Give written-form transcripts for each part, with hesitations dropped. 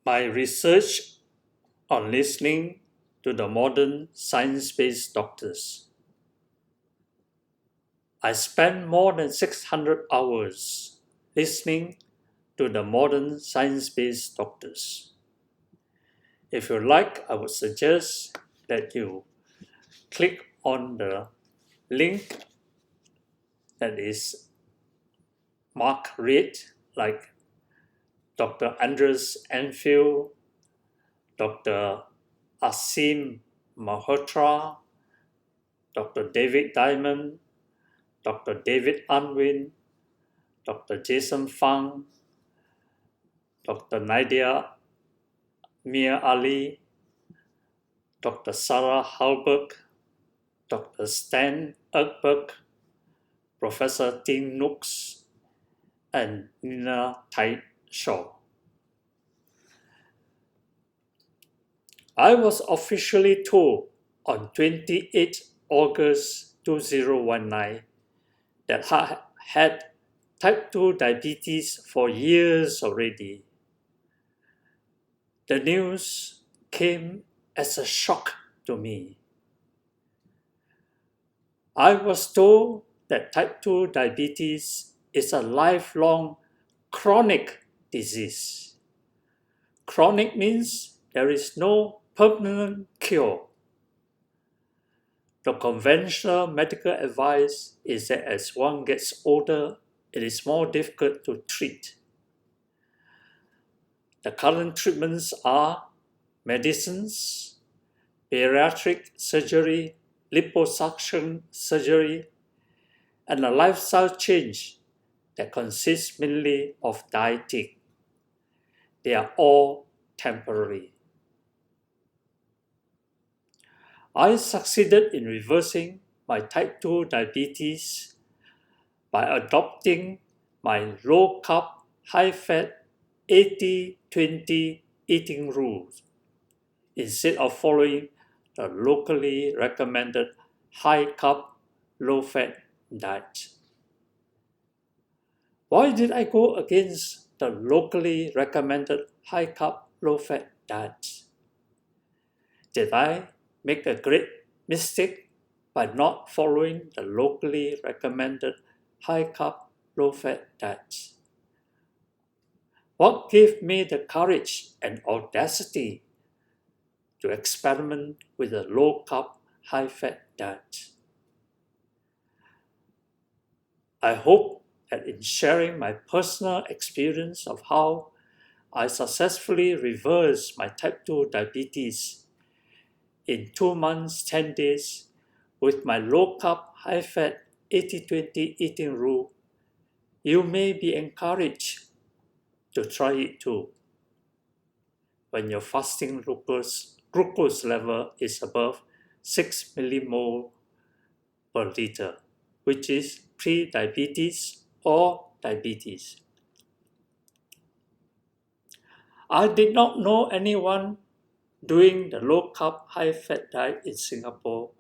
My research on listening to the modern science-based doctors. I spent more than 600 hours listening to the modern science-based doctors. If you like, I would suggest that you click on the link that is marked red, like Dr. Andres Enfield, Dr. Asim Malhotra, Dr. David Diamond, Dr. David Unwin, Dr. Jason Fung, Dr. Nadia Mia Ali, Dr. Sarah Halberg, Dr. Stan Erkberg, Professor Tim Nooks, and Nina Tai Shaw. I was officially told on 28 August 2019 that I had type 2 diabetes for years already. The news came as a shock to me. I was told that type 2 diabetes is a lifelong chronic disease. Chronic means there is no permanent cure. The conventional medical advice is that as one gets older, it is more difficult to treat. The current treatments are medicines, bariatric surgery, liposuction surgery, and a lifestyle change that consists mainly of dieting. They are all temporary. I succeeded in reversing my type 2 diabetes by adopting my low-carb, high-fat 80-20 eating rules instead of following the locally recommended high-carb, low-fat diet. Why did I go against the locally recommended high-carb, low-fat diet? Did I make a great mistake by not following the locally recommended high-carb, low-fat diet? What gave me the courage and audacity to experiment with a low-carb, high-fat diet? I hope that in sharing my personal experience of how I successfully reversed my type 2 diabetes in 2 months, 10 days with my low-carb, high-fat 80-20 eating rule, you may be encouraged to try it too when your fasting glucose level is above 6 millimole per liter, which is pre-diabetes or diabetes. I did not know anyone doing the low-carb, high-fat diet in Singapore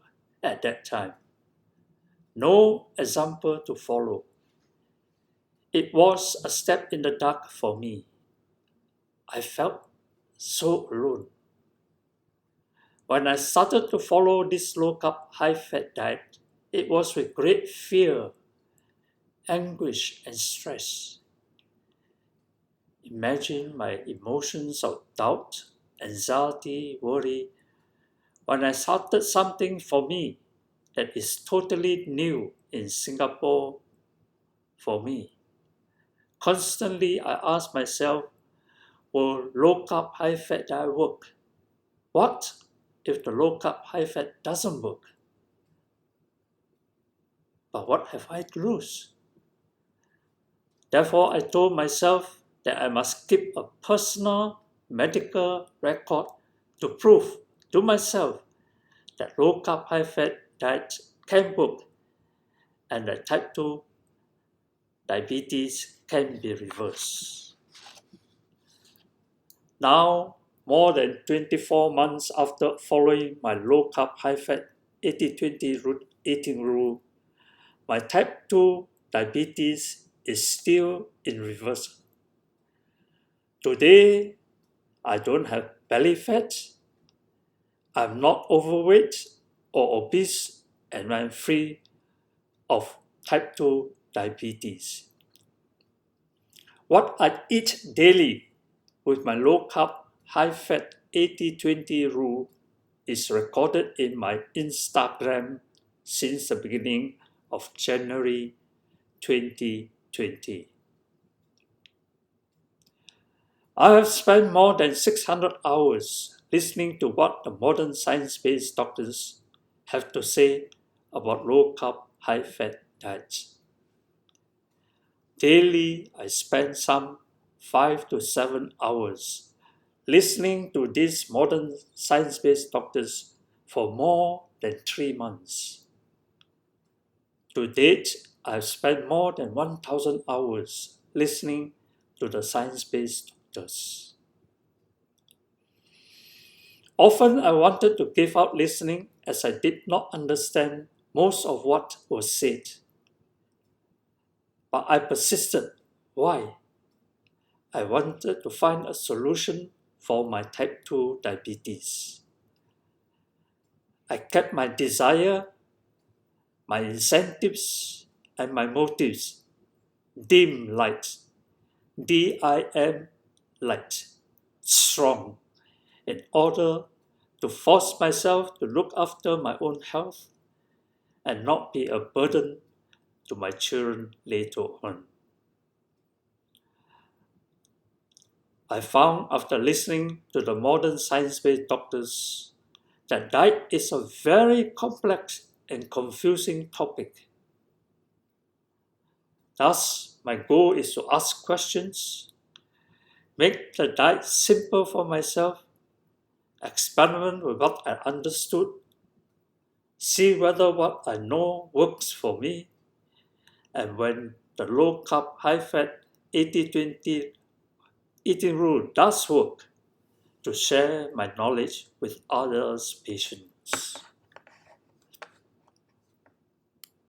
at that time. No example to follow. It was a step in the dark for me. I felt so alone. When I started to follow this low-carb, high-fat diet, it was with great fear, anguish, and stress. Imagine my emotions of doubt, anxiety, worry, when I started something for me that is totally new in Singapore for me. Constantly, I ask myself, will low-carb, high-fat diet work? What if the low-carb, high-fat doesn't work? But what have I to lose? Therefore, I told myself that I must keep a personal medical record to prove to myself that low-carb, high-fat diet can work and that type 2 diabetes can be reversed. Now, more than 24 months after following my low-carb, high-fat 80-20 eating rule, my type 2 diabetes is still in reverse. Today, I don't have belly fat, I'm not overweight or obese, and I'm free of type 2 diabetes. What I eat daily with my low carb, high fat 80-20 rule is recorded in my Instagram since the beginning of January 2020. I have spent more than 600 hours listening to what the modern science-based doctors have to say about low-carb, high-fat diets. Daily, I spend some 5 to 7 hours listening to these modern science-based doctors for more than 3 months. To date, I've spent more than 1,000 hours listening to the science-based doctors. Often I wanted to give up listening as I did not understand most of what was said. But I persisted. Why? I wanted to find a solution for my type 2 diabetes. I kept my desire, my incentives, and my motives dim light, D-I-M light, strong, in order to force myself to look after my own health and not be a burden to my children later on. I found after listening to the modern science-based doctors that diet is a very complex and confusing topic. Thus, my goal is to ask questions, make the diet simple for myself, experiment with what I understood, see whether what I know works for me, and when the low-carb, high-fat 80-20 eating rule does work, to share my knowledge with others' patients.